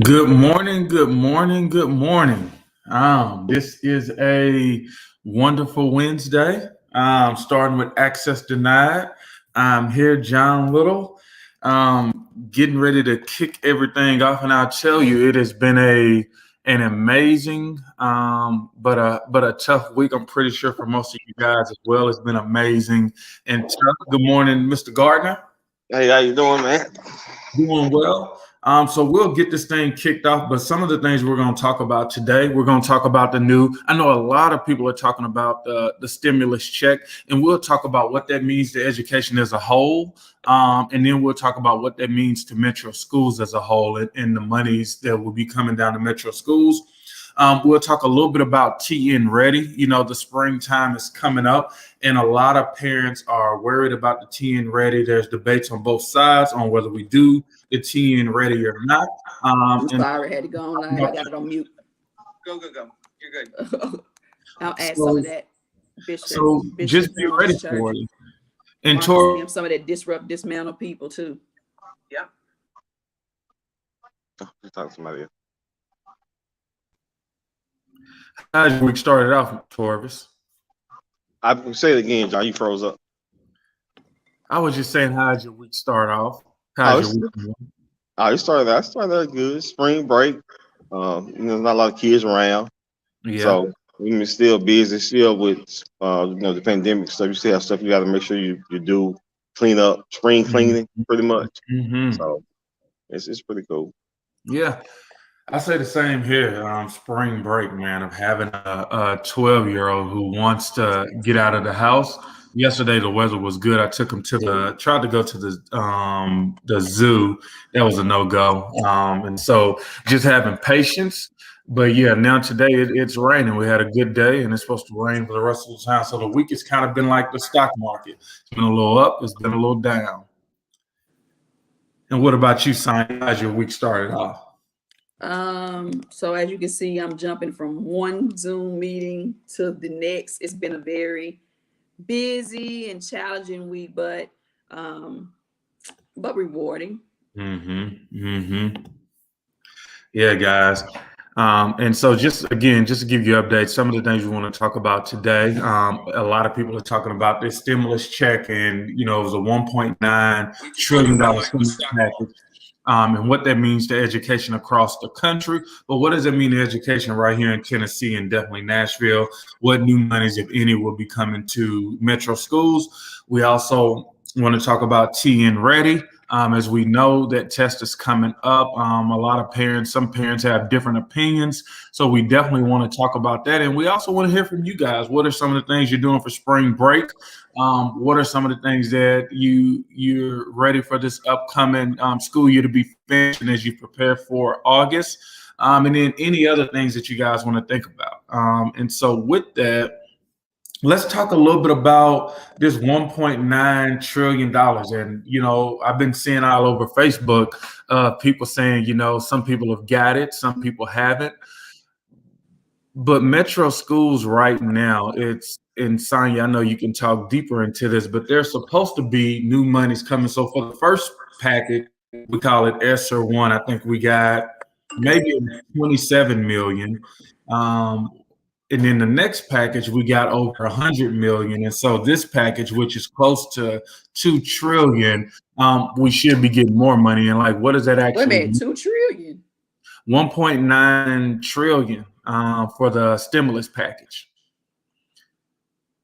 Good morning, good morning, good morning. This is a wonderful Wednesday. Starting with Access Denied. I'm here, John Little, getting ready to kick everything off, and I'll tell you, it has been an amazing, but a tough week. I'm pretty sure for most of you guys as well. It's been amazing and tough. Good morning, Mr. Gardner. Hey, how you doing, man? Doing well. So we'll get this thing kicked off, but some of the things we're going to talk about today, we're going to talk about the new. I know a lot of people are talking about the stimulus check, and we'll talk about what that means to education as a whole, and then we'll talk about what that means to metro schools as a whole, and the monies that will be coming down to metro schools. We'll talk a little bit about TN Ready. You know, the springtime is coming up, and a lot of parents are worried about the TN Ready. There's debates on both sides on whether we do the TN Ready or not. I'm sorry, I had to go on live. I got it on mute. Go. You're good. I'll add some of that. Bishop, just be ready for it. And some of that dismantle people too. Yeah. Just talk to somebody else. How's your week started off, Torvis? I can say it again, John. You froze up. I was just saying, how's your week start off? I started out good. Spring break. There's not a lot of kids around. Yeah. So we're still busy, still with the pandemic stuff. You still have stuff you got to make sure you do clean up, spring cleaning, pretty much. Mm-hmm. So it's pretty cool. Yeah. I say the same here. Spring break, man, of having a 12-year-old who wants to get out of the house. Yesterday the weather was good. I took him tried to go to the zoo. That was a no-go. And so just having patience. But yeah, now today it's raining. We had a good day, and it's supposed to rain for the rest of the time. So the week has kind of been like the stock market. It's been a little up. It's been a little down. And what about you, Simon? How's your week started off? So as you can see, I'm jumping from one Zoom meeting to the next. It's been a very busy and challenging week, but rewarding. Yeah, guys. And so just to give you updates, some of the things we want to talk about today. A lot of people are talking about this stimulus check, and it was a $1.9 trillion stimulus package. And what that means to education across the country. But what does it mean to education right here in Tennessee and definitely Nashville? What new monies, if any, will be coming to metro schools? We also want to talk about TN Ready. As we know, that test is coming up. Some parents have different opinions. So we definitely want to talk about that. And we also want to hear from you guys. What are some of the things you're doing for spring break? What are some of the things that you're ready for this upcoming school year to be finished as you prepare for August? And then any other things that you guys want to think about. And so with that, let's talk a little bit about this $1.9 trillion. And, I've been seeing all over Facebook, people saying, some people have got it, some people haven't. But metro schools right now, it's in Sonya, I know you can talk deeper into this, but there's supposed to be new monies coming. So for the first package, we call it ESSER 1. I think we got maybe 27 million. And then the next package, we got over 100 million. And so this package, which is close to 2 trillion, we should be getting more money. And what does that actually mean? 2 trillion? 1.9 trillion for the stimulus package.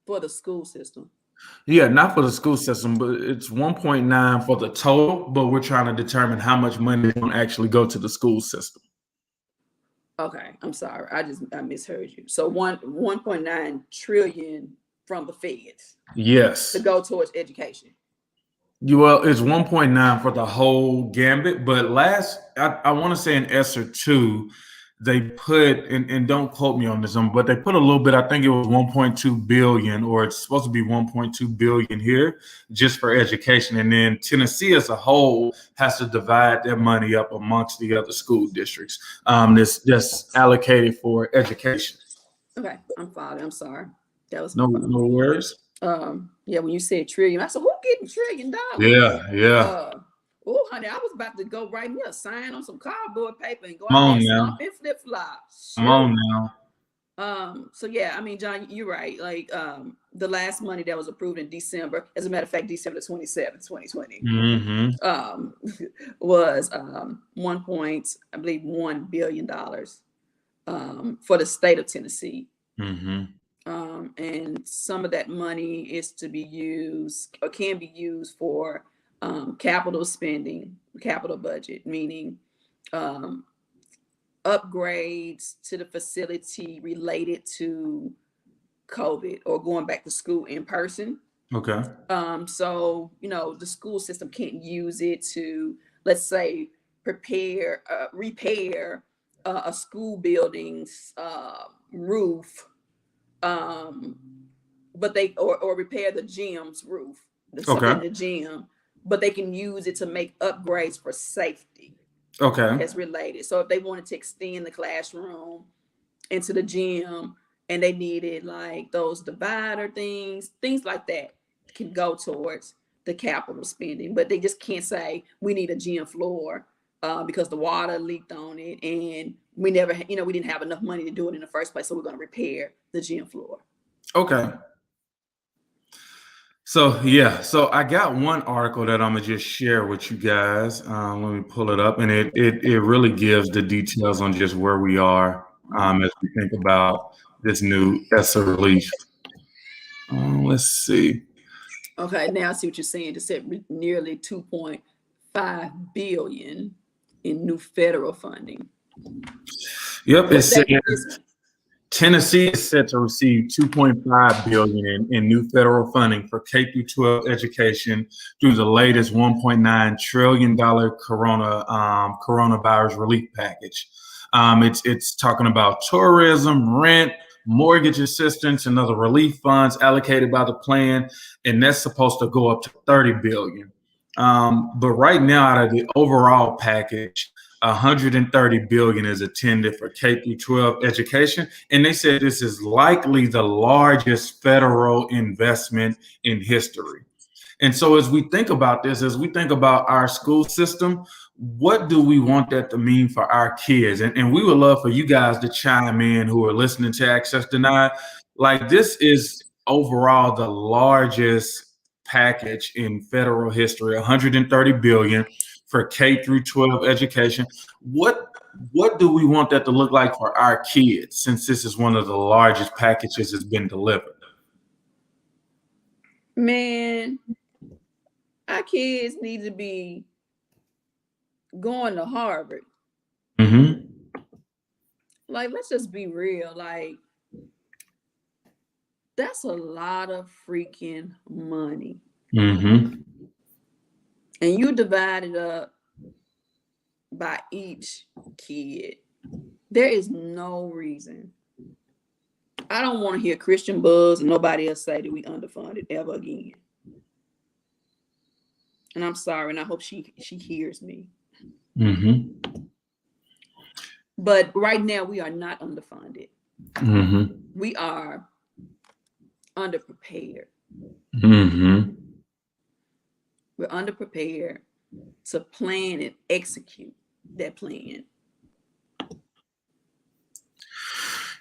For the school system. Yeah, not for the school system, but it's 1.9 for the total. But we're trying to determine how much money is going to actually go to the school system. Okay, I'm sorry. I misheard you. So 1.9 trillion from the feds. Yes. To go towards education. Well, it's 1.9 for the whole gambit. But I want to say in ESSER 2, they put, and don't quote me on this one, but they put a little bit, I think it was 1.2 billion, or it's supposed to be 1.2 billion here just for education. And then Tennessee as a whole has to divide their money up amongst the other school districts that's allocated for education. Okay, I'm following. I'm sorry. That was no worries. Yeah, when you said trillion, I said, who getting $1 trillion? Yeah. Oh, honey, I was about to go write me a sign on some cardboard paper and go Come out there on and now. stomp and flip flops. Come on now. So yeah, I mean, John, you're right. Like the last money that was approved in December, as a matter of fact, December 27th, 2020, was $1.1 billion for the state of Tennessee. And some of that money is to be used or can be used for capital spending, capital budget, meaning upgrades to the facility related to COVID or going back to school in person. Okay. So, you know, the school system can't use it to, let's say, repair a school building's roof, but they or repair the gym's roof, something in the gym, but they can use it to make upgrades for safety. Okay. That's related. So if they wanted to extend the classroom into the gym and they needed like those divider things like that can go towards the capital spending, but they just can't say we need a gym floor because the water leaked on it and we never, you know, we didn't have enough money to do it in the first place. So we're going to repair the gym floor. Okay. So yeah, so I got one article that I'm gonna just share with you guys. Let me pull it up, and it really gives the details on just where we are as we think about this new ESSA relief. Let's see. Okay, now I see what you're saying. Just said nearly 2.5 billion in new federal funding. Yep, it said Tennessee is set to receive $2.5 billion in new federal funding for K through 12 education through the latest $1.9 trillion coronavirus relief package. It's talking about tourism, rent, mortgage assistance, and other relief funds allocated by the plan, and that's supposed to go up to $30 billion. But right now, out of the overall package, $130 billion is intended for K through 12 education, and they said this is likely the largest federal investment in history. And so, as we think about this, as we think about our school system, what do we want that to mean for our kids? And we would love for you guys to chime in who are listening to Access Denied. Like, this is overall the largest package in federal history, $130 billion for K through 12 education. What do we want that to look like for our kids, since this is one of the largest packages that's been delivered? Man, our kids need to be going to Harvard. Like, let's just be real. Like, that's a lot of freaking money. And you divide it up by each kid. There is no reason. I don't want to hear Christian Buzz and nobody else say that we underfunded ever again. And I'm sorry, and I hope she hears me. But right now we are not underfunded. We are underprepared. We're underprepared to plan and execute that plan.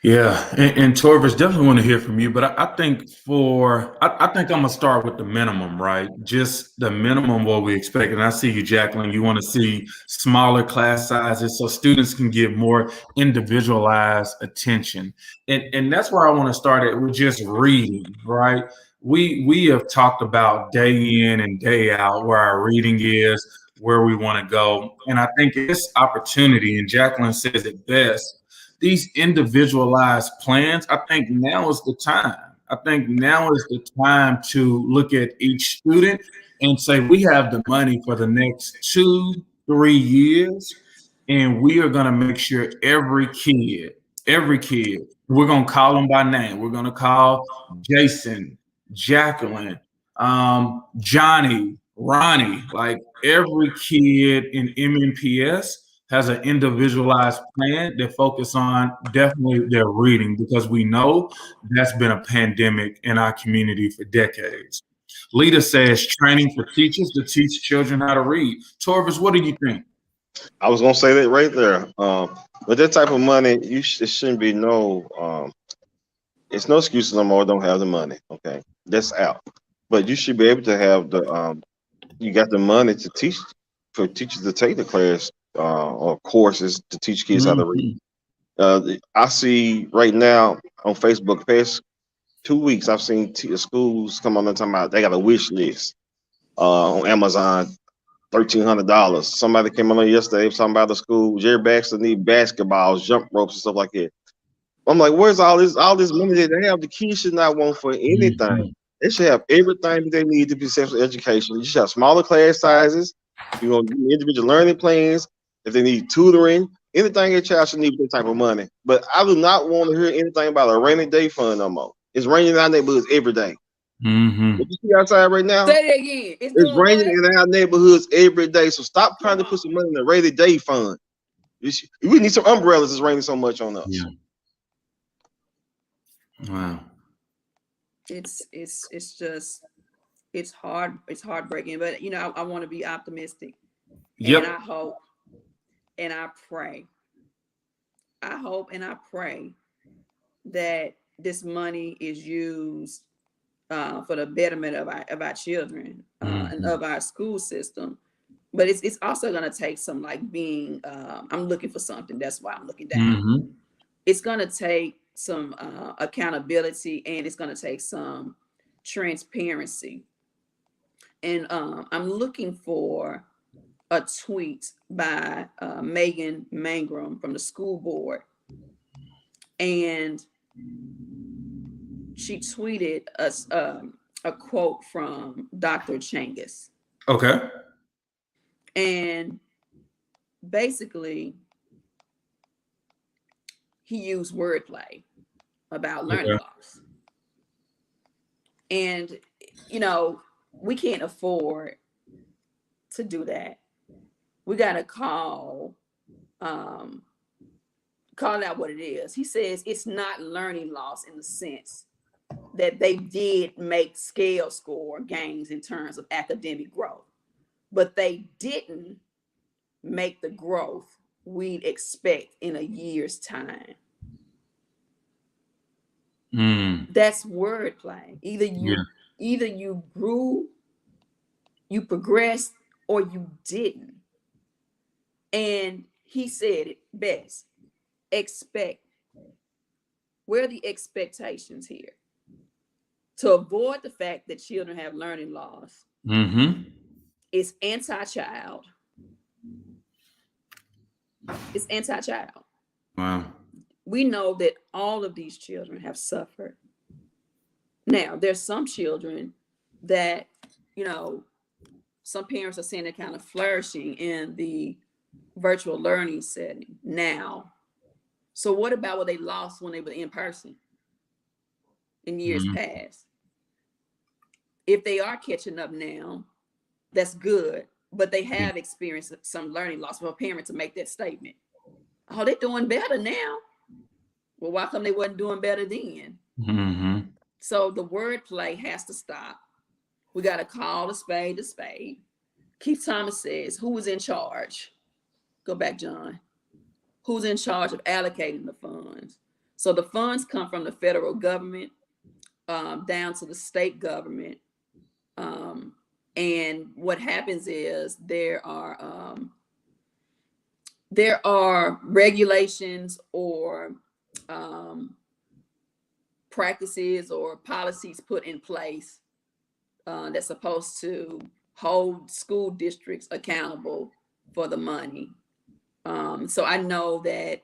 Yeah, and Torvis, definitely want to hear from you, but I think I think I'm gonna start with the minimum, right? Just the minimum what we expect. And I see you, Jacqueline. You want to see smaller class sizes so students can get more individualized attention, and that's where I want to start it with just reading, right? We have talked about day in and day out where our reading is, where we want to go, and I think this opportunity, and Jacqueline says it best. These individualized plans, I think now is the time. I think now is the time to look at each student and say, we have the money for the next 2-3 years, and we are going to make sure every kid, we're going to call them by name. We're going to call Jason, Jacqueline, Johnny, Ronnie, like every kid in MNPS has an individualized plan that focus on definitely their reading, because we know that's been a pandemic in our community for decades. Lita says training for teachers to teach children how to read. Torvis, what do you think? I was gonna say that right there. With that type of money, it shouldn't be it's no excuses no more. Don't have the money. Okay, that's out. But you should be able to have you got the money to teach for teachers to take the class or courses to teach kids how to read. I see right now on Facebook, past 2 weeks, I've seen schools come on and talking about they got a wish list on Amazon, $1,300. Somebody came on yesterday talking about the school. Jerry Baxter need basketballs, jump ropes, and stuff like that. I'm like, where's all this money that they have? The kids should not want for anything. They should have everything that they need to be successful education. You should have smaller class sizes, individual learning plans. If they need tutoring, anything a child should need with that type of money. But I do not want to hear anything about a rainy day fund no more. It's raining in our neighborhoods every day. What you see outside right now? Say it again. It's raining in our neighborhoods every day. So stop trying to put some money in the rainy day fund. We need some umbrellas. It's raining so much on us. Yeah. Wow. It's hard. It's heartbreaking. But I want to be optimistic. Yep. And I hope and I pray. I hope and I pray that this money is used for the betterment of our children and of our school system. But it's also going to take some being. I'm looking for something. That's why I'm looking down. It's going to take some accountability, and it's going to take some transparency. And I'm looking for a tweet by Megan Mangrum from the school board, and she tweeted us a quote from Dr. Changus. Okay. And basically, he used wordplay about learning loss. And, we can't afford to do that. We got to call out what it is. He says it's not learning loss in the sense that they did make scale score gains in terms of academic growth, but they didn't make the growth we'd expect in a year's time. That's wordplay. Either you grew, you progressed, or you didn't. And he said it best. Where are the expectations here? To avoid the fact that children have learning loss, it's anti-child. It's anti-child. Wow. We know that all of these children have suffered. Now, there's some children that, some parents are saying they're kind of flourishing in the virtual learning setting now. So what about what they lost when they were in person in years past? If they are catching up now, that's good, but they have experienced some learning loss for a parent to make that statement. Oh, they're doing better now. Well, why come they wasn't doing better then? So the wordplay has to stop. We got to call a spade a spade. Keith Thomas says, who was in charge? Go back, John. Who's in charge of allocating the funds? So the funds come from the federal government down to the state government. And what happens is there are regulations or practices or policies put in place that's supposed to hold school districts accountable for the money. So I know that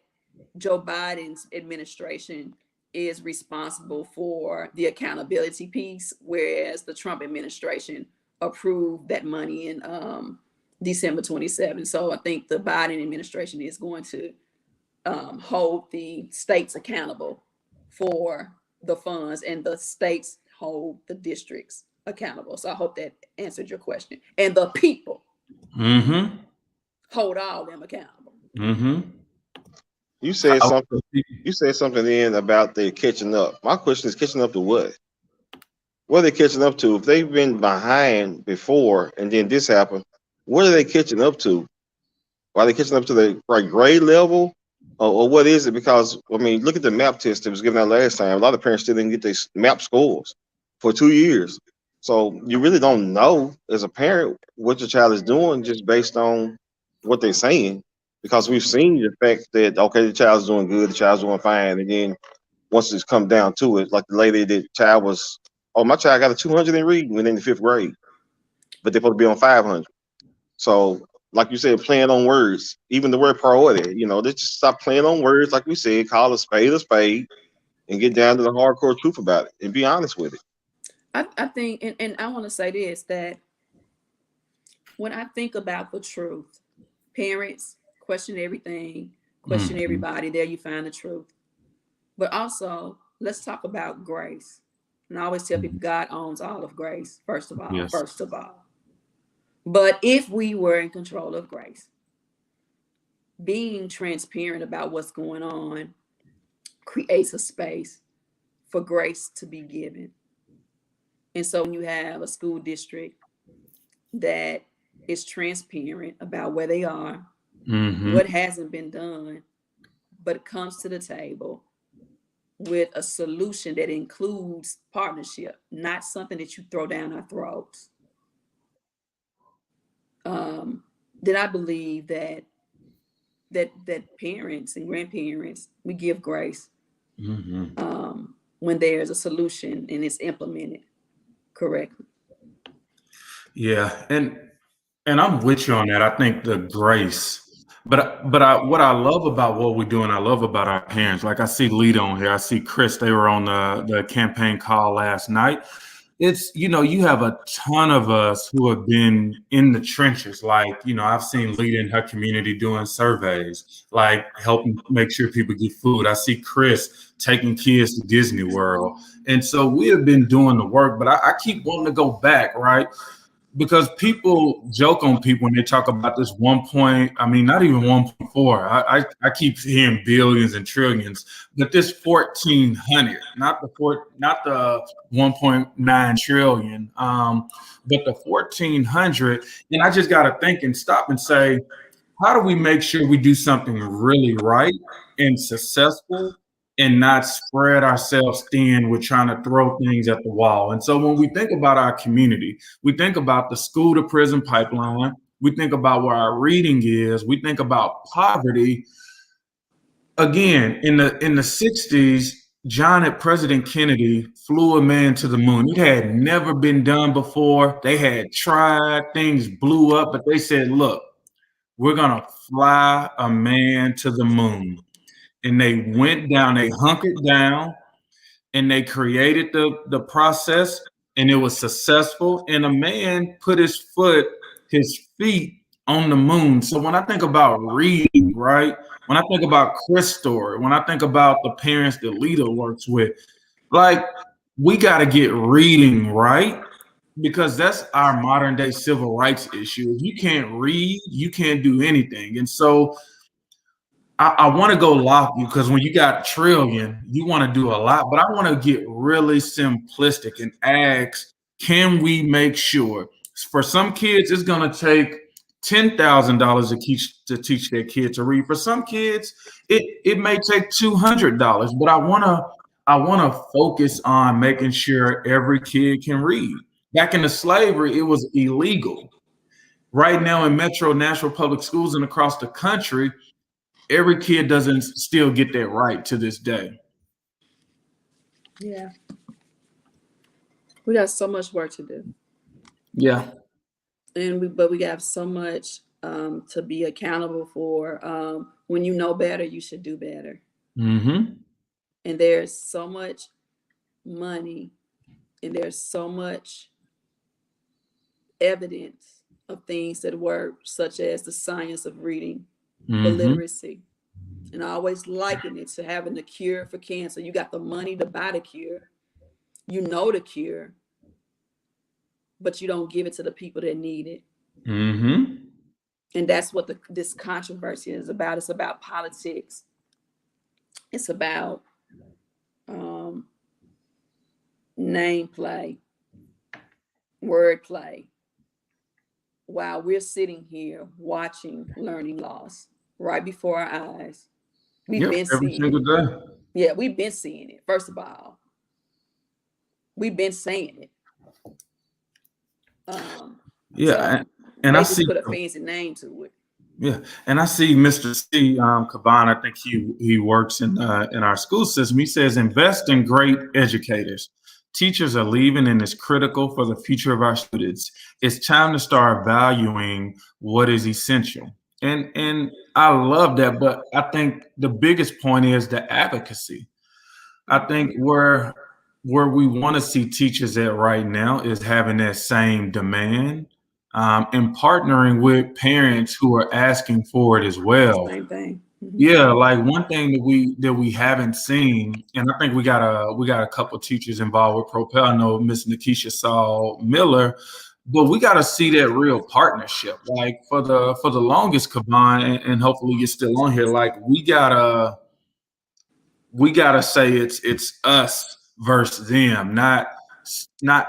Joe Biden's administration is responsible for the accountability piece, whereas the Trump administration approved that money in December 27. So I think the Biden administration is going to hold the states accountable for the funds, and the states hold the districts accountable. So I hope that answered your question. And the people hold all them accountable. You said something. You said something then about they catching up. My question is, catching up to what? what are they catching up to? If they've been behind before and then this happened, what are they catching up to? Are they catching up to the right grade level? Or what is it? Because, I mean, look at the map test that was given out last time. A lot of parents still didn't get their map scores for 2 years. So you really don't know as a parent what your child is doing just based on what they're saying. Because we've seen the fact that, okay, the child's doing good, the child's doing fine. And then once it's come down to it, like the lady, the child was, oh, my child got a 200 in reading within the fifth grade, but they're supposed to be on 500. So, like you said, playing on words, even the word priority, they just stop playing on words, like we said, call a spade, and get down to the hardcore truth about it and be honest with it. I think, and I want to say this, that when I think about the truth, parents question everything, question everybody, there you find the truth. But also, let's talk about grace. And I always tell people God owns all of grace, first of all, Yes. first of all. But if we were in control of grace, being transparent about what's going on creates a space for grace to be given. And so when you have a school district that is transparent about where they are, what hasn't been done, but it comes to the table with a solution that includes partnership, not something that you throw down our throats, then I believe that parents and grandparents, we give grace when there's a solution and it's implemented correctly. Yeah, and I'm with you on that. I think the grace, but what I love about what we do, and I love about our parents. Like I see Lita on here, I see Chris. They were on the campaign call last night. It's, you have a ton of us who have been in the trenches. Like, I've seen Lita in her community doing surveys, like helping make sure people get food. I see Chris taking kids to Disney World. And so we have been doing the work, but I keep wanting to go back, right? Because people joke on people when they talk about this not even 1.4. I keep hearing billions and trillions, but this 1,400, not the 1.9 trillion, but the 1,400. And I just got to think and stop and say, how do we make sure we do something really right and successful and not spread ourselves thin with trying to throw things at the wall? And so when we think about our community, we think about the school to prison pipeline, we think about where our reading is, we think about poverty. Again, in the 60s, President Kennedy flew a man to the moon. It had never been done before. They had tried, things blew up, but they said, look, we're going to fly a man to the moon. And they went down, they hunkered down, and they created the process, and it was successful. And a man put his feet on the moon. So when I think about reading, right? When I think about Chris' story, when I think about the parents that Lita works with, like, we got to get reading right, because that's our modern day civil rights issue. If you can't read, you can't do anything. And so I want to go lofty, because when you got trillion, you want to do a lot, but I want to get really simplistic and ask, can we make sure for some kids, it's going to take $10,000 to teach their kid to read. For some kids, it may take $200, but I want to focus on making sure every kid can read. Back in the slavery, it was illegal. Right now in Metro Nashville public schools and across the country, every kid doesn't still get that right to this day. Yeah. We got so much work to do. Yeah. But we have so much to be accountable for. When you know better, you should do better. Mm-hmm. And there's so much money and there's so much evidence of things that work, such as the science of reading, the literacy. And I always liken it to having the cure for cancer. You got the money to buy the cure. You know the cure, but you don't give it to the people that need it. And that's what this controversy is about. It's about politics. It's about name play. wordplay, while we're sitting here watching learning loss right before our eyes. We've been every seeing single it. day. Yeah, we've been seeing it. First of all, we've been saying it. Yeah, So and they I just see. put a fancy name to it. Yeah, and I see Mr. C. Caban. I think he works in our school system. He says invest in great educators. Teachers are leaving, and it's critical for the future of our students. It's time to start valuing what is essential. And I love that, but I think the biggest point is the advocacy. I think where we want to see teachers at right now is having that same demand, and partnering with parents who are asking for it as well. Same thing. Yeah, like one thing that we haven't seen, and I think we got a couple teachers involved with Propel. I know Miss Nikisha Saul Miller, but we got to see that real partnership. Like for the longest, Kaban, and hopefully you're still on here. Like we gotta say it's us versus them, not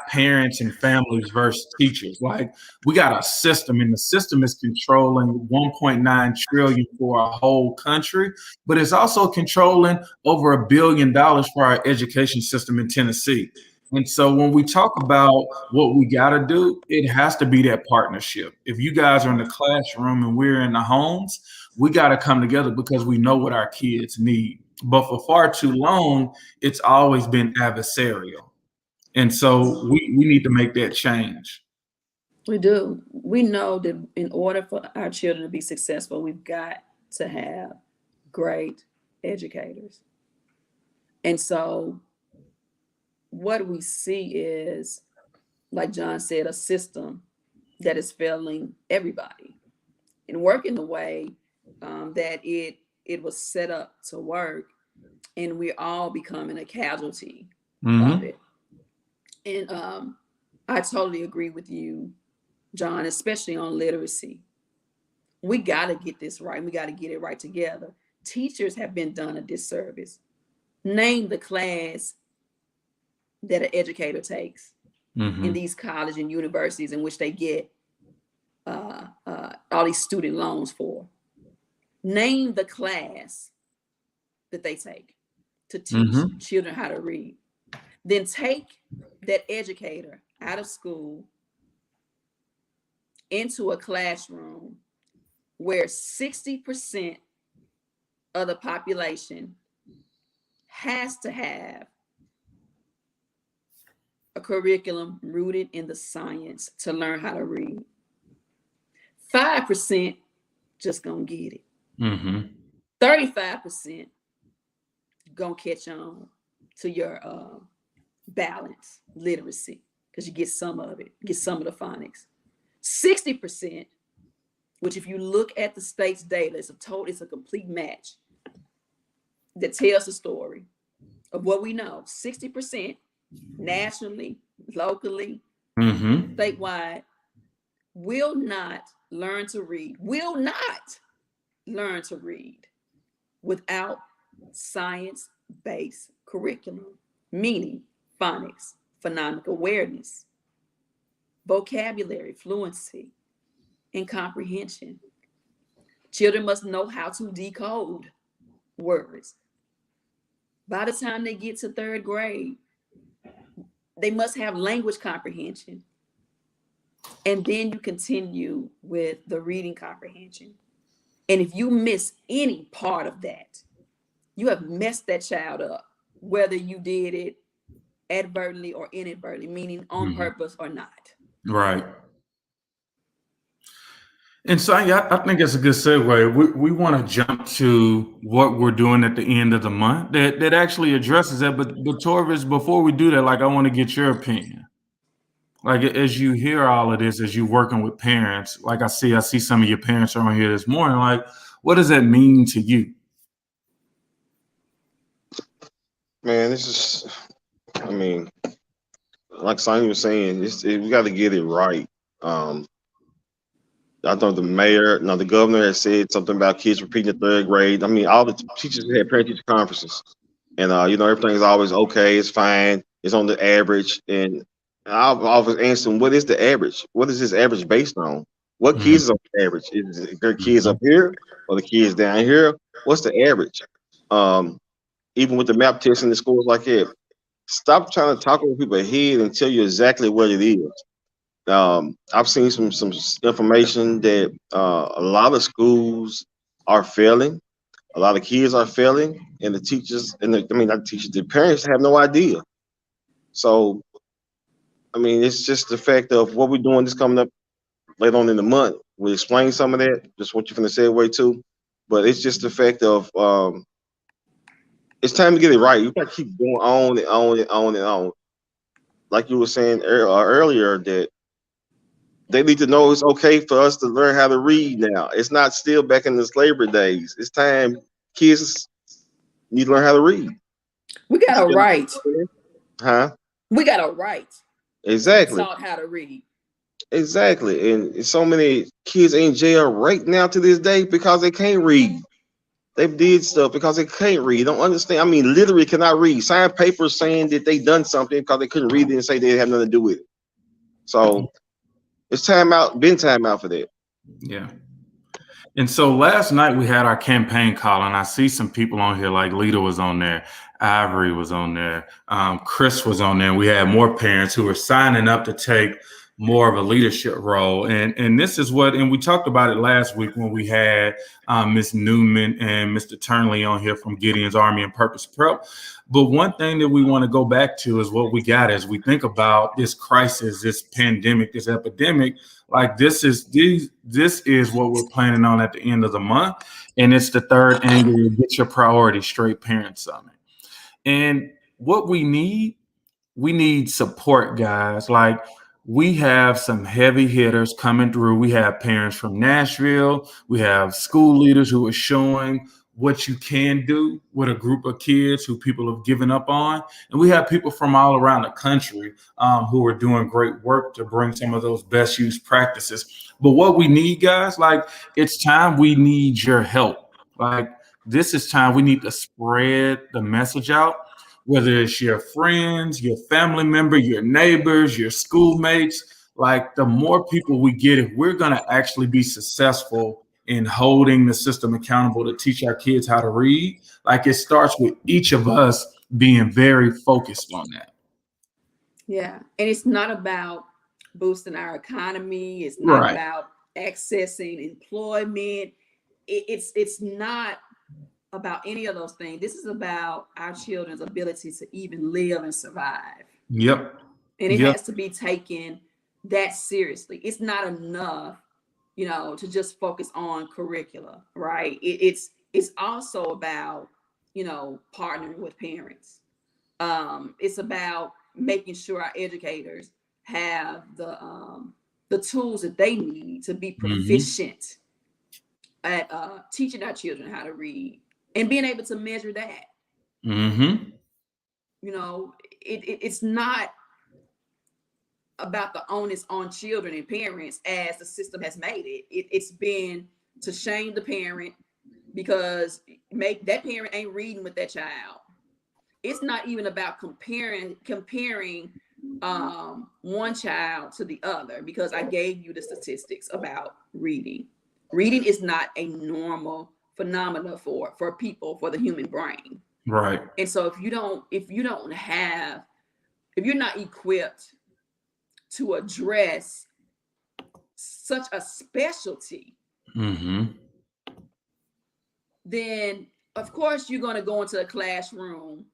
parents and families versus teachers. Like we got a system, and the system is controlling 1.9 trillion for our whole country, but it's also controlling over $1 billion for our education system in Tennessee. And so when we talk about what we got to do, it has to be that partnership. If you guys are in the classroom and we're in the homes, we got to come together because we know what our kids need. But for far too long, it's always been adversarial. And so we need to make that change. We do. We know that in order for our children to be successful, we've got to have great educators. And so what we see is, like John said, a system that is failing everybody and working the way that it was set up to work, and we're all becoming a casualty of it. And I totally agree with you, John, especially on literacy. We got to get this right. We got to get it right together. Teachers have been done a disservice. Name the class that an educator takes in these colleges and universities in which they get all these student loans for. Name the class that they take to teach children how to read. Then take that educator out of school into a classroom where 60% of the population has to have a curriculum rooted in the science to learn how to read. 5% just gonna get it. 35% gonna catch on to your balance literacy because you get some of it, get some of the phonics. 60%, which if you look at the state's data, it's a complete match that tells the story of what we know. 60% nationally, locally, statewide will not learn to read without science-based curriculum, meaning phonics, phonemic awareness, vocabulary, fluency, and comprehension. Children must know how to decode words. By the time they get to third grade, they must have language comprehension. And then you continue with the reading comprehension. And if you miss any part of that, you have messed that child up, whether you did it advertently or inadvertently, meaning on purpose or not. Right. And so I think it's a good segue. We want to jump to what we're doing at the end of the month that actually addresses that. But Torvis, before we do that, like I want to get your opinion. Like as you hear all of this, as you're working with parents, like I see some of your parents are on here this morning. Like, what does that mean to you? Man, this is, I mean, like Sonny was saying, we got to get it right. I thought the governor has said something about kids repeating the third grade. I mean, all the teachers had parent-teacher conferences, and everything's always okay. It's fine. It's on the average, and I've always answered, what is the average? What is this average based on? What kids is on average? Is it their kids up here or the kids down here? What's the average? Um, Even with the map tests and the scores like that, stop trying to talk over people's head and tell you exactly what it is. I've seen some information that a lot of schools are failing, a lot of kids are failing, and the teachers and I mean not the teachers, the parents have no idea. So I mean, it's just the fact of what we're doing this coming up later on in the month. We explain some of that, just what you're gonna say away too. But it's just the fact of it's time to get it right. You can't keep going on and on and on and on. Like you were saying earlier, that they need to know it's okay for us to learn how to read now. It's not still back in the slavery days. It's time kids need to learn how to read. We got a right. Huh? We got a right. Exactly. Taught how to read. Exactly. And so many kids in jail right now to this day because they can't read. They did stuff because they can't read. Don't understand. I mean, literally cannot read. Sign papers saying that they done something because they couldn't read it and say they have nothing to do with it. So it's time out, been time out for that. Yeah. And so last night we had our campaign call, and I see some people on here like Lita was on there, Ivory was on there, Chris was on there. And we had more parents who were signing up to take more of a leadership role. And this is what, and we talked about it last week when we had Ms. Newman and Mr. Turnley on here from Gideon's Army and Purpose Prep. But one thing that we want to go back to is what we got as we think about this crisis, this pandemic, this epidemic. Like this is what we're planning on at the end of the month. And it's the third annual Get Your Priorities Straight Parent Summit. And what we need support, guys. Like we have some heavy hitters coming through. We have parents from Nashville. We have school leaders who are showing what you can do with a group of kids who people have given up on. And we have people from all around the country who are doing great work to bring some of those best use practices. But what we need, guys, like it's time we need your help. Like this is time we need to spread the message out, whether it's your friends, your family member, your neighbors, your schoolmates. Like the more people we get, if we're going to actually be successful in holding the system accountable to teach our kids how to read, like it starts with each of us being very focused on that. Yeah. And it's not about boosting our economy. It's not about accessing employment. It's not about any of those things. This is about our children's ability to even live and survive. Yep. And it has to be taken that seriously. It's not enough, to just focus on curricula, right? It's also about, partnering with parents. It's about making sure our educators have the tools that they need to be proficient at teaching our children how to read and being able to measure that. It's not about the onus on children and parents as the system has made it. It's been to shame the parent because that parent ain't reading with that child. It's not even about comparing one child to the other, because I gave you the statistics about reading. Reading is not a normal phenomena for people, for the human brain. Right. And so if you're not equipped to address such a specialty, then of course you're going to go into a classroom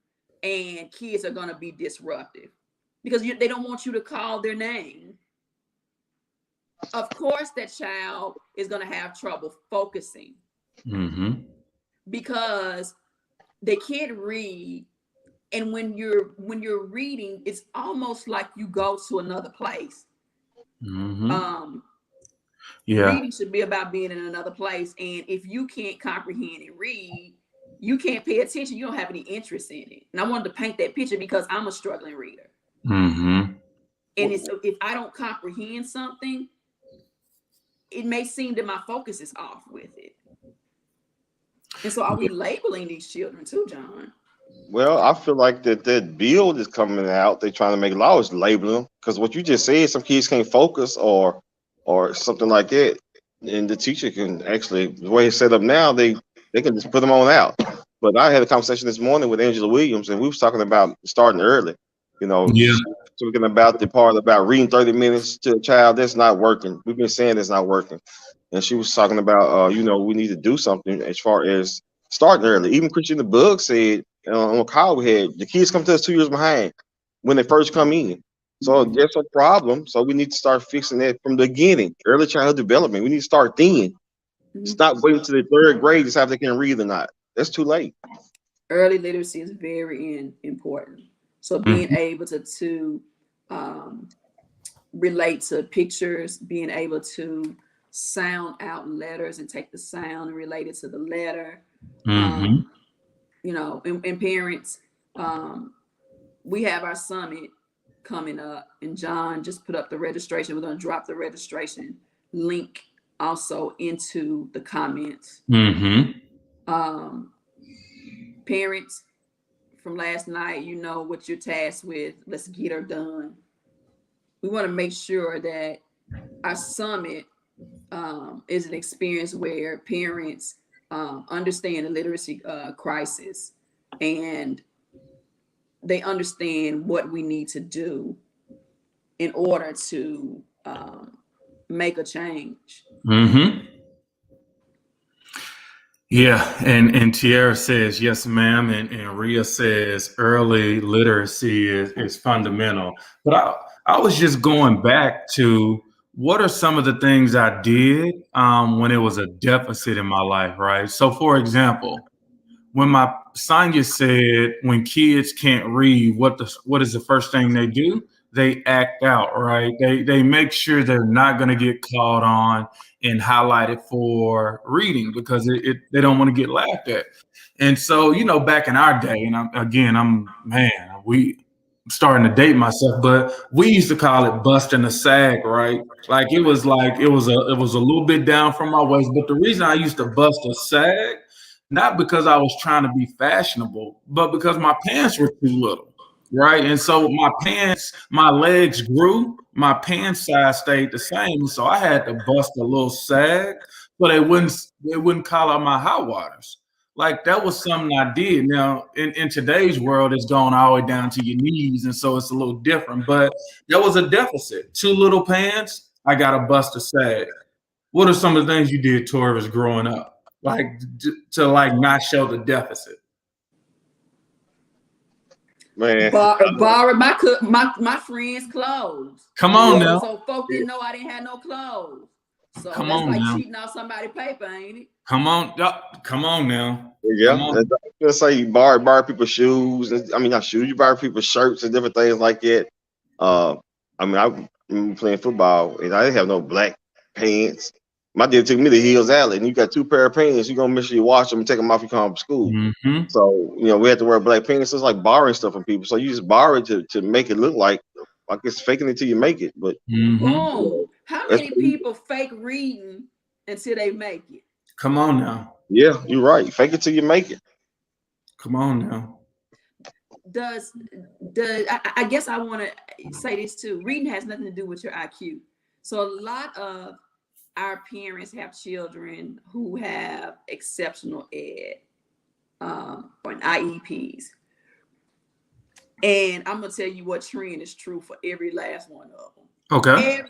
and kids are going to be disruptive because they don't want you to call their name. Of course that child is going to have trouble focusing because they can't read. And when you're reading, it's almost like you go to another place. Reading should be about being in another place. And if you can't comprehend and read, you can't pay attention. You don't have any interest in it. And I wanted to paint that picture because I'm a struggling reader. And if I don't comprehend something, it may seem that my focus is off with it. And so are we labeling these children too, John? Well, I feel like that bill that's coming out, they trying to make laws label them because what you just said, some kids can't focus or something like that, and the teacher can actually the way it's set up now, they can just put them on out. But I had a conversation this morning with Angela Williams, and we was talking about starting early. You know, Yeah. she was talking about the part about reading 30 minutes to a child. That's not working. We've been saying it's not working, and she was talking about we need to do something as far as starting early. Even Christian the Bug said on a call we had, the kids come to us 2 years behind when they first come in. So that's a problem. So we need to start fixing that from the beginning. Early childhood development. We need to start then. Mhm. Stop waiting to the third grade to decide if they can read or not. That's too late. Early literacy is very important. So being Mhm. able to um, relate to pictures, being able to sound out letters and take the sound and relate it to the letter. Mhm. Um, and parents, we have our summit coming up, and John just put up the registration. We're going to drop the registration link also into the comments. Mhm. Um, Parents, from last night, you know what you're tasked with. Let's get her done. We want to make sure that our summit is an experience where parents understand the literacy crisis, and they understand what we need to do in order to make a change. Mhm. Yeah, and Tiara says yes, ma'am, and Ria says early literacy is fundamental. But I was just going back to what are some of the things I did when it was a deficit in my life, right? So, for example, when my Sonya said when kids can't read, what is the first thing they do? They act out, right? They make sure they're not going to get called on and highlighted for reading because they don't want to get laughed at. And so, back in our day, and I'm starting to date myself, but we used to call it busting a sag, right? Like it was a little bit down from my waist. But the reason I used to bust a sag, not because I was trying to be fashionable, but because my pants were too little, right? And so my legs grew, my pants size stayed the same, so I had to bust a little sag, but they wouldn't call out my hot waters. Like that was something I did. Now in today's world, it's gone all the way down to your knees, and so it's a little different. But there was a deficit. Too little pants, I got to bust a sag. What are some of the things you did, Torvis, growing up, like to like not show the deficit? Man, Borrowed my friends' clothes. Come on yeah, now, So folk didn't know I didn't have no clothes. So come that's on like now, cheating off somebody's paper, ain't it? come on, come on now, yeah. come on. And I was gonna say you borrow people's shoes. I mean, not shoes. You borrow people's shirts and different things like that. Uh, I mean, I remember playing football and I didn't have no black pants. My dad took me to Hills Alley, and you got two pair of pants. You gonna make sure you wash them and take them off. You come from school. Mm-hmm. So we had to wear black pants. So it's like borrowing stuff from people. So you just borrow it to make it look like it's faking it till you make it. But Mm-hmm. Boom. How that's many people fake reading until they make it? Come on now, yeah, you're right. Fake it till you make it. come on now. Does I guess I want to say this too. Reading has nothing to do with your IQ. So a lot of our parents have children who have exceptional ed or IEPs. And I'm gonna tell you what trend is true for every last one of them. Okay.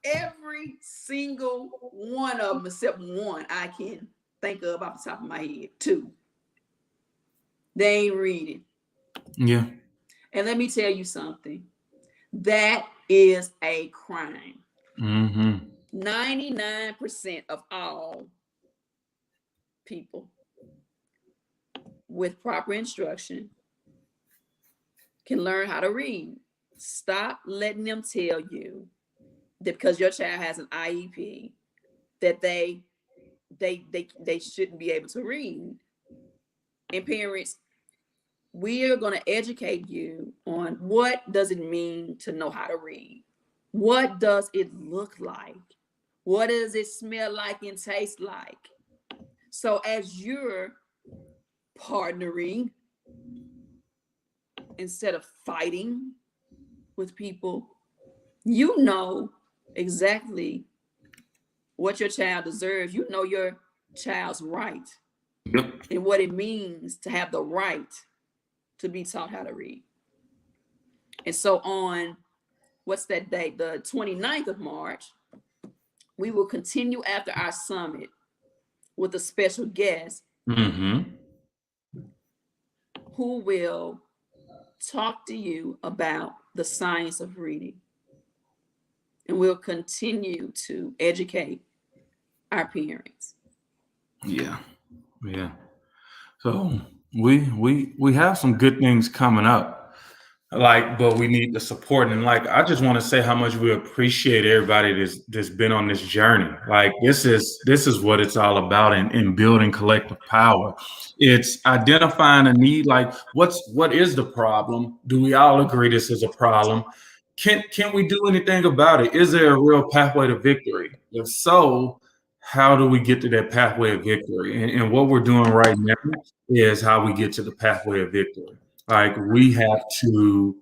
Every single one of them, except one I can think of off the top of my head. Two, they ain't reading. Yeah. And let me tell you something. That is a crime. Mm-hmm. 99% of all people with proper instruction can learn how to read. Stop letting them tell you that because your child has an IEP that they shouldn't be able to read. And parents, we are going to educate you on what does it mean to know how to read. What does it look like? What does it smell like and taste like? So as you're partnering instead of fighting with people, you know exactly what your child deserves. You know your child's right and what it means to have the right to be taught how to read. And so on, what's that date? The 29th of March, we will continue after our summit with a special guest who will talk to you about the science of reading. And we'll continue to educate our parents. Yeah. So we have some good things coming up. But we need the support. And I just want to say how much we appreciate everybody that's been on this journey. This is what it's all about in building collective power. It's identifying a need. What is the problem? Do we all agree this is a problem? Can we do anything about it? Is there a real pathway to victory? If so, how do we get to that pathway of victory? And what we're doing right now is how we get to the pathway of victory. We have to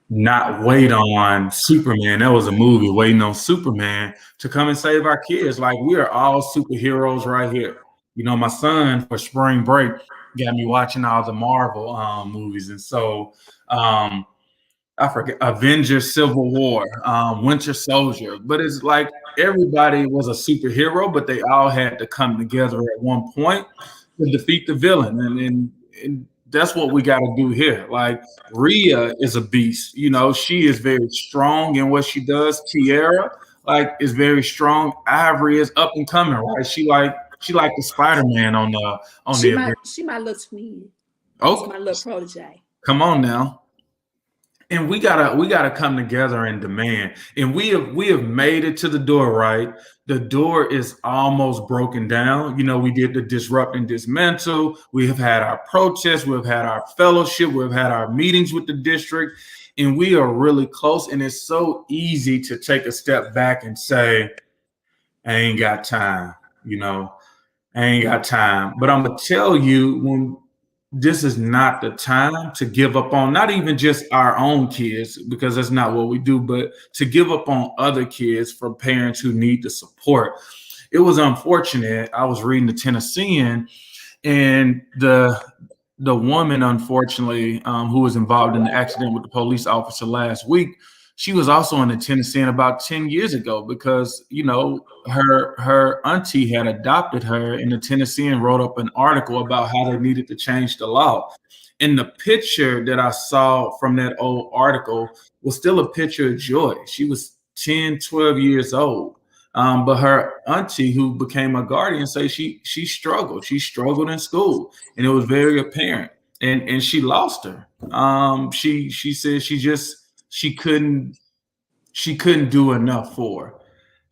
not wait on Superman. That was a movie, waiting on Superman to come and save our kids. We are all superheroes right here. My son for spring break got me watching all the Marvel movies. And so I forget, Avengers, Civil War, Winter Soldier. But it's everybody was a superhero, but they all had to come together at one point to defeat the villain. And that's what we got to do here. Rhea is a beast. She is very strong in what she does. Tiara, is very strong. Ivory is up and coming, right? She like the Spider-Man on the. She my little twin. Oh, she's my little protege. Come on now. And we gotta come together and demand. And we have made it to the door, right? The door is almost broken down. We did the disrupt and dismantle. We have had our protests. We've had our fellowship. We've had our meetings with the district, and we are really close. And it's so easy to take a step back and say, "I ain't got time." I ain't got time. But I'm gonna tell you, this is not the time to give up on not even just our own kids, because that's not what we do, but to give up on other kids from parents who need the support. It was unfortunate. I was reading the Tennessean, and the woman, unfortunately, who was involved in the accident with the police officer last week, she was also in the Tennessean about 10 years ago because, her auntie had adopted her, and the Tennessean wrote up an article about how they needed to change the law. And the picture that I saw from that old article was still a picture of Joy. She was 10, 12 years old. But her auntie, who became a guardian, say she struggled. She struggled in school, and it was very apparent. And she lost her. She said she couldn't do enough for her.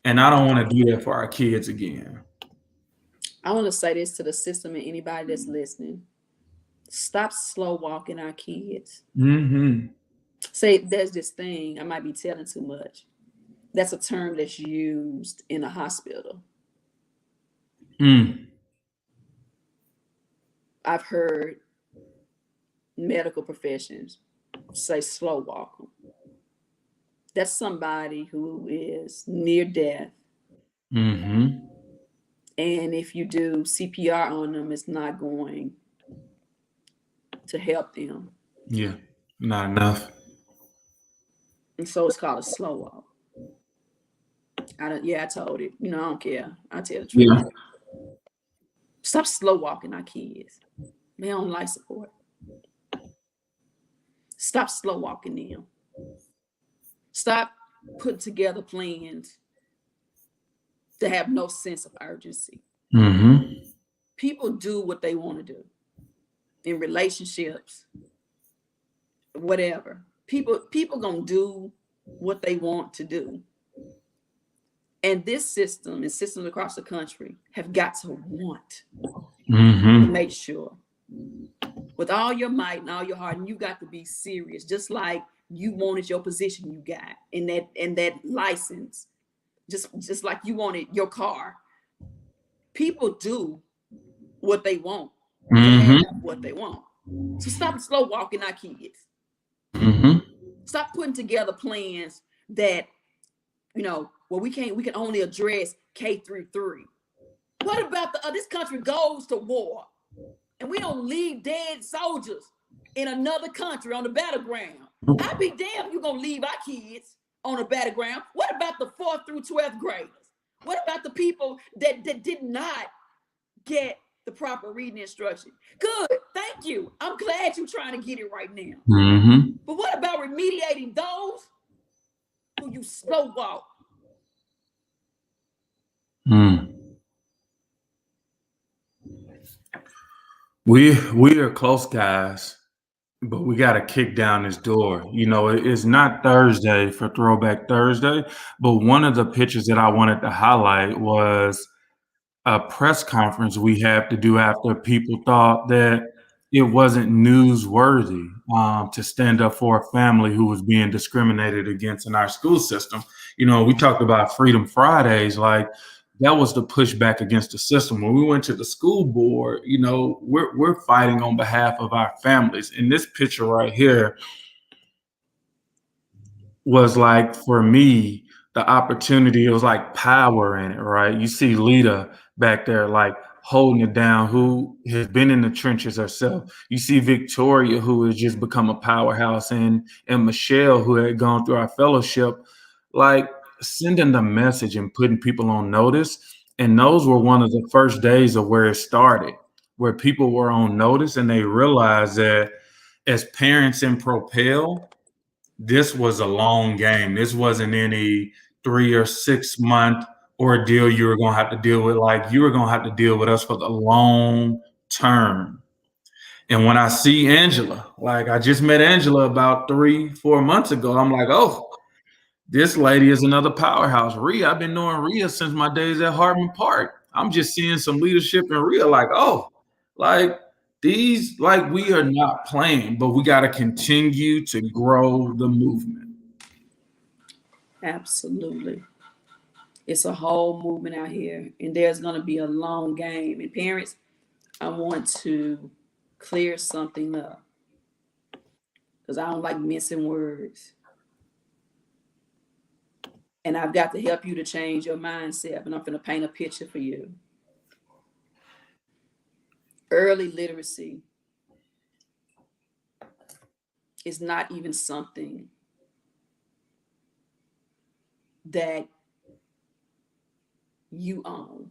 And I don't want to do that for our kids again. I want to say this to the system and anybody that's listening. Stop slow walking our kids. Say there's this thing, I might be telling too much. That's a term that's used in a hospital. I've heard medical professions say slow walk them. That's somebody who is near death. And if you do CPR on them, it's not going to help them. Yeah, not enough. And so it's called a slow walk. I told it. I don't care. I tell the truth. Yeah. Stop slow walking our kids. They on life support. Stop slow walking them. Stop putting together plans to have no sense of urgency. People do what they want to do in relationships, whatever. People gonna do what they want to do. And this system and systems across the country have got to want to make sure with all your might and all your heart, and you got to be serious, just like you wanted your position you got in that license, just like you wanted your car. People do what they want, what they want. So stop slow walking our kids. Stop putting together plans that, well, we can only address K-3. What about this country goes to war and we don't leave dead soldiers in another country on the battleground? I'd be damned if you're gonna leave our kids on the battleground. What about the 4th through 12th graders? What about the people that did not get the proper reading instruction? Good, thank you. I'm glad you're trying to get it right now. But what about remediating those who you slow walk? We are close, guys, but we got to kick down this door. It's not Thursday for Throwback Thursday, but one of the pictures that I wanted to highlight was a press conference we had to do after people thought that it wasn't newsworthy to stand up for a family who was being discriminated against in our school system. We talked about Freedom Fridays, like that was the pushback against the system. When we went to the school board, we're fighting on behalf of our families. And this picture right here was like, for me, the opportunity, it was like power in it, right? You see Lita back there, like holding it down, who has been in the trenches herself. You see Victoria, who has just become a powerhouse, and Michelle, who had gone through our fellowship, like sending the message and putting people on notice. And those were one of the first days of where it started, where people were on notice and they realized that as parents in Propel, this was a long game. This wasn't any 3 or 6 month ordeal you were going to have to deal with. Like, you were going to have to deal with us for the long term. And when I see Angela, like I just met Angela about 3-4 months ago, I'm like, oh, this lady is another powerhouse. Rhea, I've been knowing Rhea since my days at Hardman Park. I'm just seeing some leadership in Rhea, like, oh, like these, like we are not playing, but we got to continue to grow the movement. Absolutely. It's a whole movement out here, and there's going to be a long game. And parents, I want to clear something up because I don't like missing words. And I've got to help you to change your mindset, and I'm going to paint a picture for you. Early literacy is not even something that you own.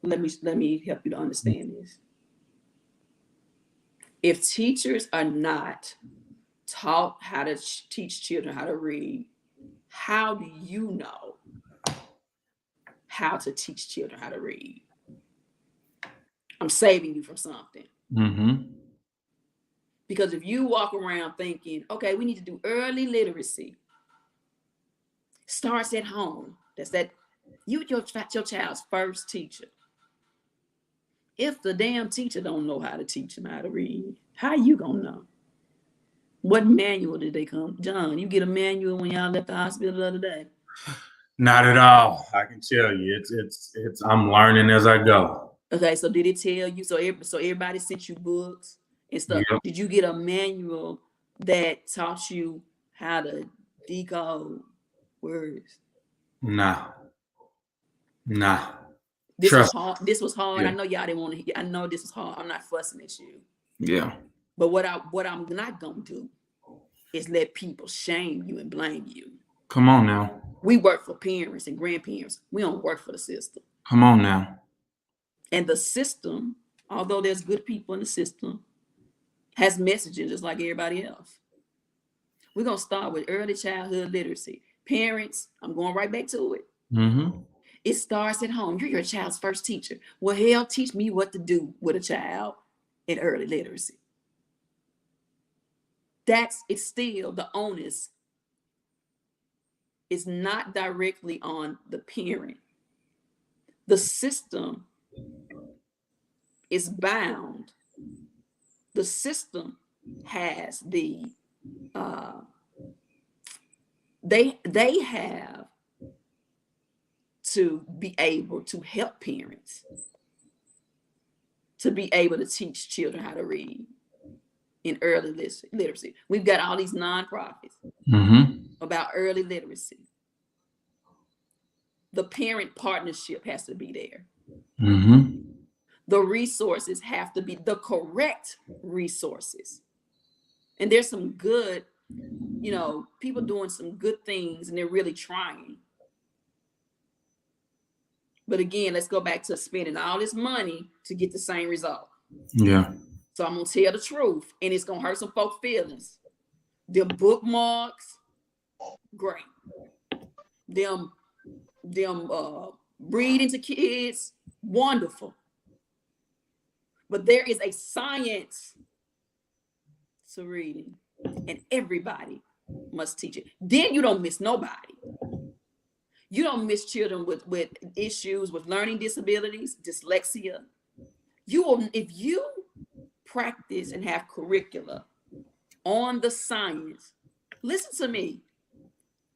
Let me help you to understand this. If teachers are not taught how to teach children how to read, how do you know how to teach children how to read? I'm saving you from something. Because if you walk around thinking, okay, we need to do early literacy, starts at home. You're your child's first teacher. If the damn teacher don't know how to teach them how to read, how you gonna know? What manual did they come? John, you get a manual when y'all left the hospital the other day? Not at all. I can tell you, it's I'm learning as I go. Okay, so did it tell you? So everybody sent you books and stuff. Yep. Did you get a manual that taught you how to decode words? Nah. This was hard. This was hard. Yeah. I know y'all didn't want to hear. I know this was hard. I'm not fussing at you. Yeah. But what I'm not gonna do is let people shame you and blame you. Come on now. We work for parents and grandparents. We don't work for the system. Come on now. And the system, although there's good people in the system, has messages just like everybody else. We're gonna start with early childhood literacy. Parents, I'm going right back to it. It starts at home. You're your child's first teacher. Well, hell, teach me what to do with a child in early literacy. It's still the onus. It's not directly on the parent. The system is bound. The system has the they have to be able to help parents to be able to teach children how to read. in early literacy. We've got all these nonprofits about early literacy. The parent partnership has to be there. The resources have to be the correct resources. And there's some good, people doing some good things, and they're really trying. But again, let's go back to spending all this money to get the same result. Yeah. So I'm gonna tell the truth, and it's gonna hurt some folks' feelings. Them bookmarks, great. Them reading to kids, wonderful. But there is a science to reading, and everybody must teach it. Then you don't miss nobody. You don't miss children with issues with learning disabilities, dyslexia. You will, if you practice and have curricula on the science, listen to me,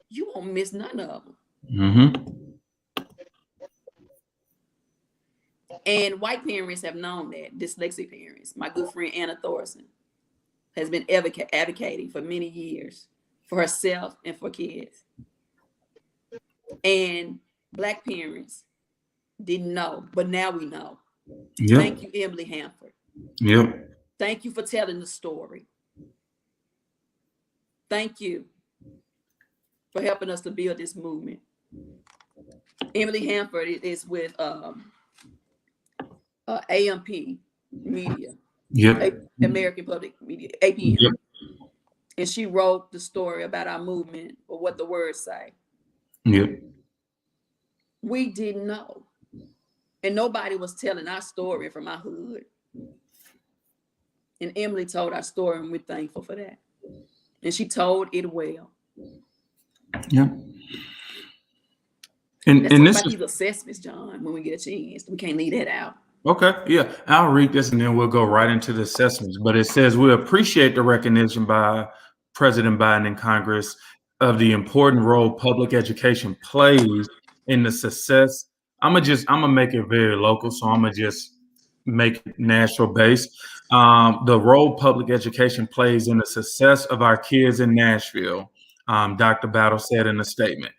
you won't miss none of them. And white parents have known that, dyslexic parents. My good friend Anna Thorson has been advocating for many years for herself and for kids. And Black parents didn't know, but now we know. Yep. Thank you, Emily Hanford. Yep. Thank you for telling the story. Thank you for helping us to build this movement. Emily Hanford is with AMP Media. Yep. American Public Media, APM. Yep. And she wrote the story about our movement, or what the words say. Yep. We didn't know. And nobody was telling our story from our hood. And Emily told our story, and we're thankful for that. And she told it well. Yeah. And this about these assessments, John, when we get a chance. We can't leave that out. Okay, yeah, I'll read this and then we'll go right into the assessments. But it says, we appreciate the recognition by President Biden and Congress of the important role public education plays in the success. I'm gonna make it very local, so I'm gonna just make it national based. The role public education plays in the success of our kids in Nashville, Dr. Battle said in a statement.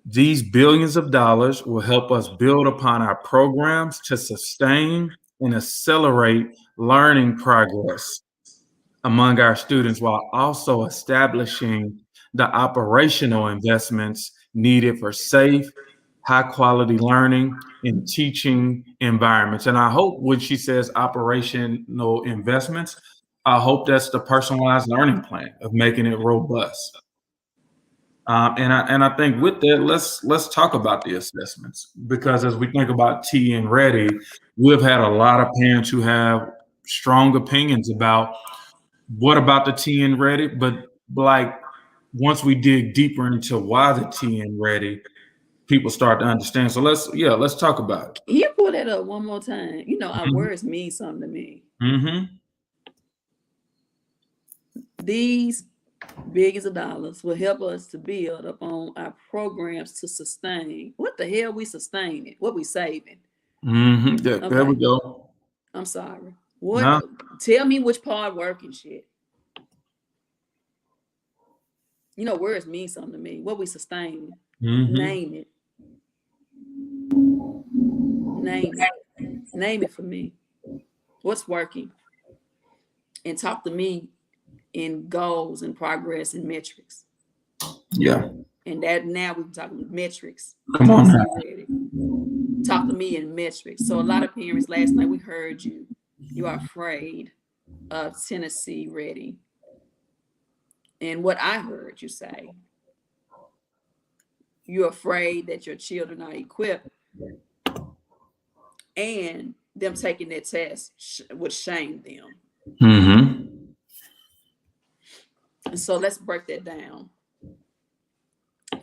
These billions of dollars will help us build upon our programs to sustain and accelerate learning progress among our students, while also establishing the operational investments needed for safe, high quality learning and teaching environments. And I hope when she says operational investments, I hope that's the personalized learning plan of making it robust. And I think with that, let's talk about the assessments, because as we think about TN Ready, we've had a lot of parents who have strong opinions about what about the TN Ready, but like once we dig deeper into why the TN Ready, people start to understand. So let's talk about it. You pull that up one more time. Our words mean something to me. These billions of dollars will help us to build upon our programs to sustain. What the hell we sustaining? What we saving? Yeah, okay. There we go. I'm sorry. What? Nah. Tell me which part working shit. Words mean something to me. What we sustaining? Name it. Name it for me. What's working? And talk to me in goals and progress and metrics. Yeah. And that now we're talking metrics. Come on now. Talk to me in metrics. So a lot of parents, last night we heard you are afraid of Tennessee Ready. And what I heard you say, you're afraid that your children are equipped, and them taking their test would shame them. And so let's break that down.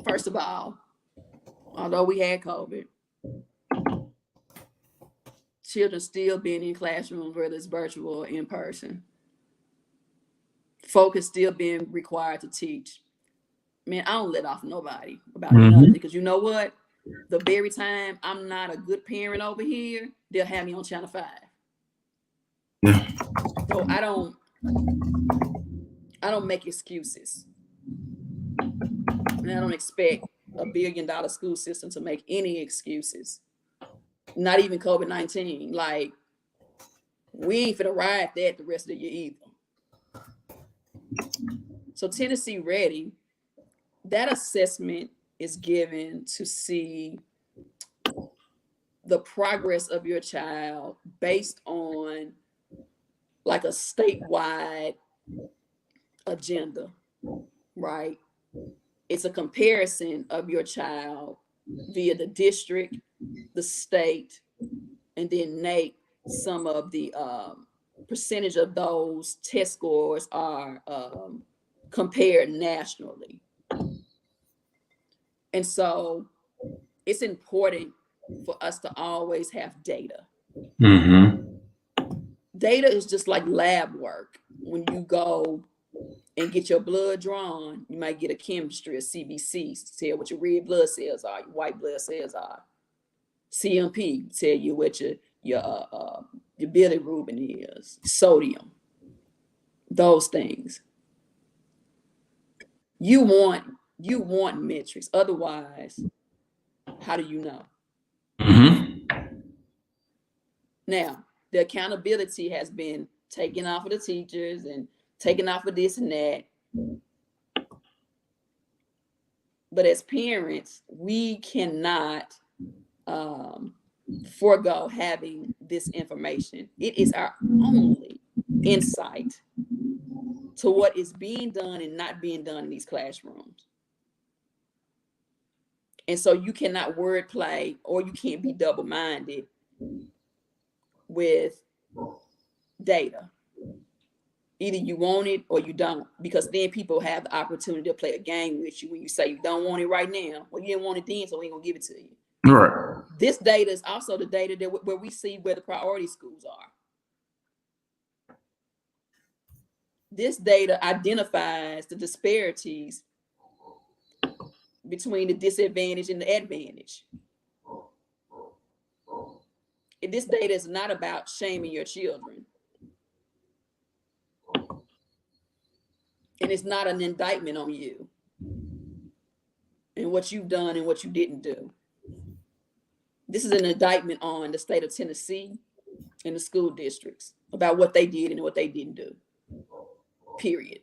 First of all, although we had COVID, children still being in classrooms, whether it's virtual or in person. Focus still being required to teach. Man, I don't let off nobody about nothing, because you know what? The very time I'm not a good parent over here, they'll have me on Channel 5. Yeah. So I don't I don't make excuses. And I don't expect $1 billion school system to make any excuses. Not even COVID-19. Like, we ain't finna ride that the rest of the year either. So Tennessee Ready, that assessment is given to see the progress of your child based on like a statewide agenda, right? It's a comparison of your child via the district, the state, and then Nate, some of the percentage of those test scores are compared nationally. And so it's important for us to always have data. Data is just like lab work. When you go and get your blood drawn, you might get a chemistry, a CBC, to tell what your red blood cells are, your white blood cells are. CMP, tell you what your bilirubin is, sodium, those things. You want metrics. Otherwise, how do you know? Now, the accountability has been taken off of the teachers and taken off of this and that. But as parents, we cannot forego having this information. It is our only insight to what is being done and not being done in these classrooms. And so you cannot wordplay, or you can't be double-minded with data. Either you want it or you don't, because then people have the opportunity to play a game with you when you say you don't want it right now. Well, you didn't want it then, so we ain't gonna give it to you. Right. This data is also the data that where we see where the priority schools are. This data identifies the disparities between the disadvantage and the advantage. And this data is not about shaming your children. And it's not an indictment on you and what you've done and what you didn't do. This is an indictment on the state of Tennessee and the school districts about what they did and what they didn't do. Period.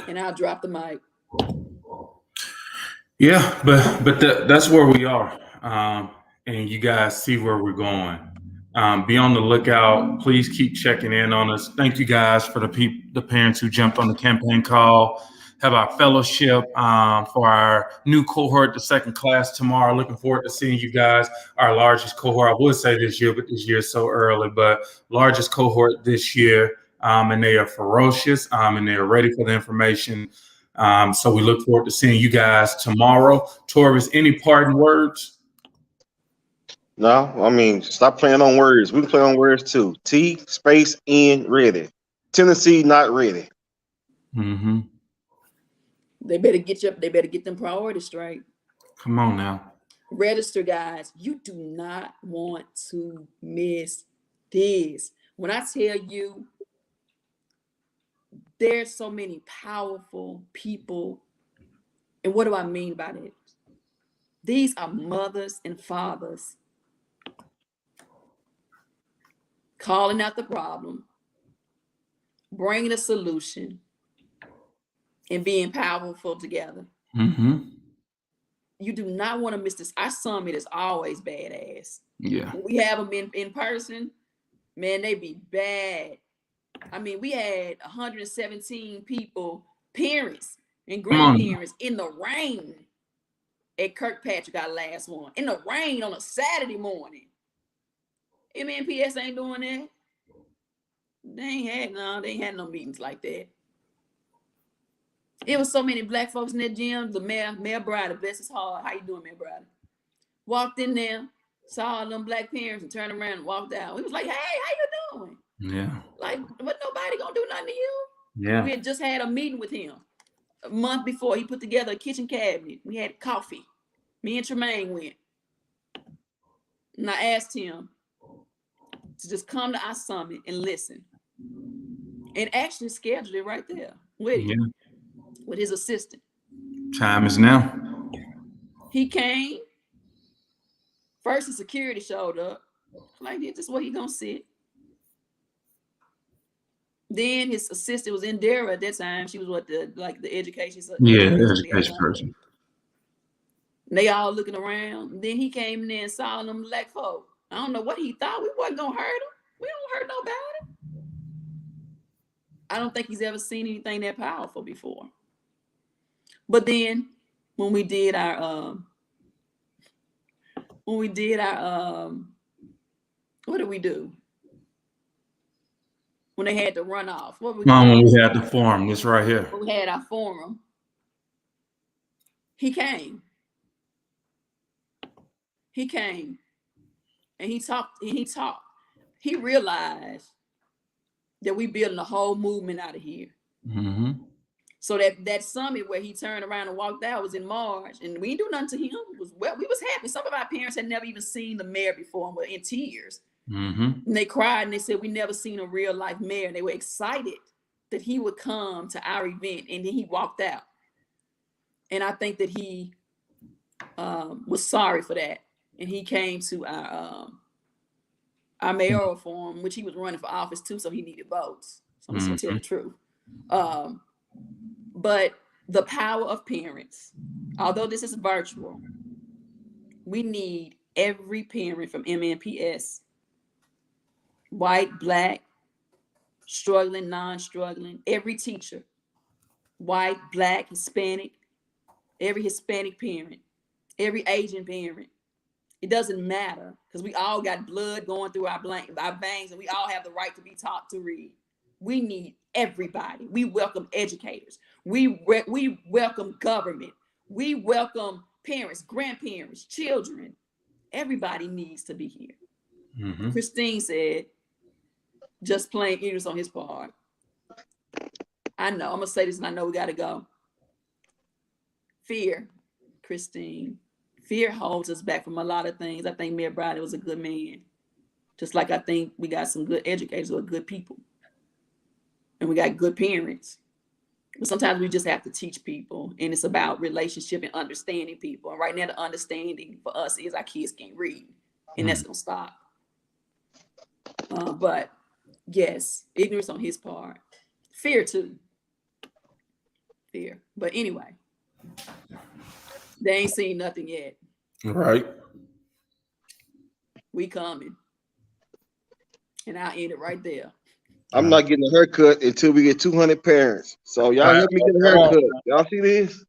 And I'll drop the mic. Yeah, but that's where we are, and you guys see where we're going. Be on the lookout. Please keep checking in on us. Thank you guys for the parents who jumped on the campaign call. Have our fellowship for our new cohort, the second class tomorrow. Looking forward to seeing you guys. Our largest cohort, I would say this year, but this year is so early, but largest cohort this year. And they are ferocious and they are ready for the information. So we look forward to seeing you guys tomorrow. Torvis, any parting words? No, I mean, stop playing on words. We can play on words too. T space N ready. Tennessee not ready. Mm-hmm. They better get them priorities straight. Come on now. Register, guys. You do not want to miss this. When I tell you there's so many powerful people, and what do I mean by that? These are mothers and fathers calling out the problem, bringing a solution, and being powerful together. Mm-hmm. You do not want to miss this. Our summit is always badass. Yeah. When we have them in person, man, they be bad. I mean, we had 117 people, parents and grandparents in the rain at Kirkpatrick, our last one. In the rain on a Saturday morning. MNPS ain't doing that. They ain't had no meetings like that. It was so many black folks in that gym. The Mayor Bride, bless his heart. How you doing, Mayor Bride? Walked in there, saw all them black parents, and turned around and walked out. He was like, "Hey, how you doing?" Yeah. Like, what, nobody gonna do nothing to you? Yeah. We had just had a meeting with him a month before. He put together a kitchen cabinet. We had coffee. Me and Tremaine went. And I asked him, to just come to our summit and listen. And actually scheduled it right there with him, with his assistant. Time is now. He came. First, the security showed up. Like, this is where he gonna sit. Then his assistant was in Dara at that time. She was the education. Education person. And they all looking around. And then he came in there and saw them black folk. I don't know what he thought. We wasn't gonna hurt him. We don't hurt nobody. I don't think he's ever seen anything that powerful before. But then when we did our what did we do? When they had to run off. What we when we had the forum, this right here. When we had our forum, he came. He came and he talked. He realized that we building a whole movement out of here. Mm-hmm. So that summit where he turned around and walked out was in March, and we didn't do nothing to him. We was happy. Some of our parents had never even seen the mayor before and were in tears. Mm-hmm. And they cried and they said, we never seen a real life mayor. And they were excited that he would come to our event, and then he walked out. And I think that he was sorry for that. And he came to our mayoral forum, which he was running for office too, so he needed votes. So I'm just gonna tell the truth. But the power of parents, although this is virtual, we need every parent from MNPS, white, black, struggling, non-struggling, every teacher, white, black, Hispanic, every Hispanic parent, every Asian parent. It doesn't matter, because we all got blood going through our veins, and we all have the right to be taught to read. We need everybody. We welcome educators. We welcome government. We welcome parents, grandparents, children. Everybody needs to be here. Mm-hmm. Christine said, just plain ignorance on his part. I know, I'm gonna say this and I know we gotta go. Fear, Christine. Fear holds us back from a lot of things. I think Mayor Browder was a good man. Just like I think we got some good educators who are good people. And we got good parents. But sometimes we just have to teach people. And it's about relationship and understanding people. And right now, the understanding for us is our kids can't read. And that's going to stop. But yes, ignorance on his part. Fear too. Fear. But anyway, they ain't seen nothing yet. Right. We coming. And I'll end it right there. I'm not getting a haircut until we get 200 parents. So y'all help me get a haircut. Y'all see this?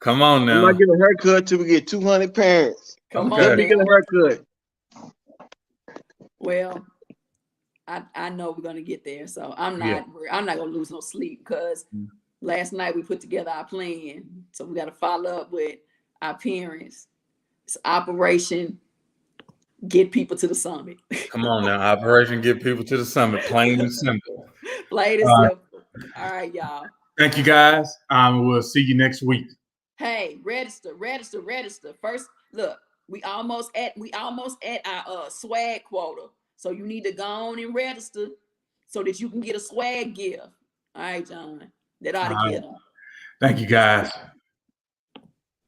Come on now. I'm not getting a haircut until we get 200 parents. Come on. Help me get a haircut. Well, I know we're gonna get there. So I'm not gonna lose no sleep, because last night we put together our plan. So we got to follow up with our parents. It's Operation Get People to the Summit. Come on now, Operation Get People to the Summit, plain and simple. Plain and simple. All right, y'all. Thank you, guys. We'll see you next week. Hey, register. First, look, we almost at our swag quota. So you need to go on and register so that you can get a swag gift. All right, John. That ought to get them. Thank you, guys.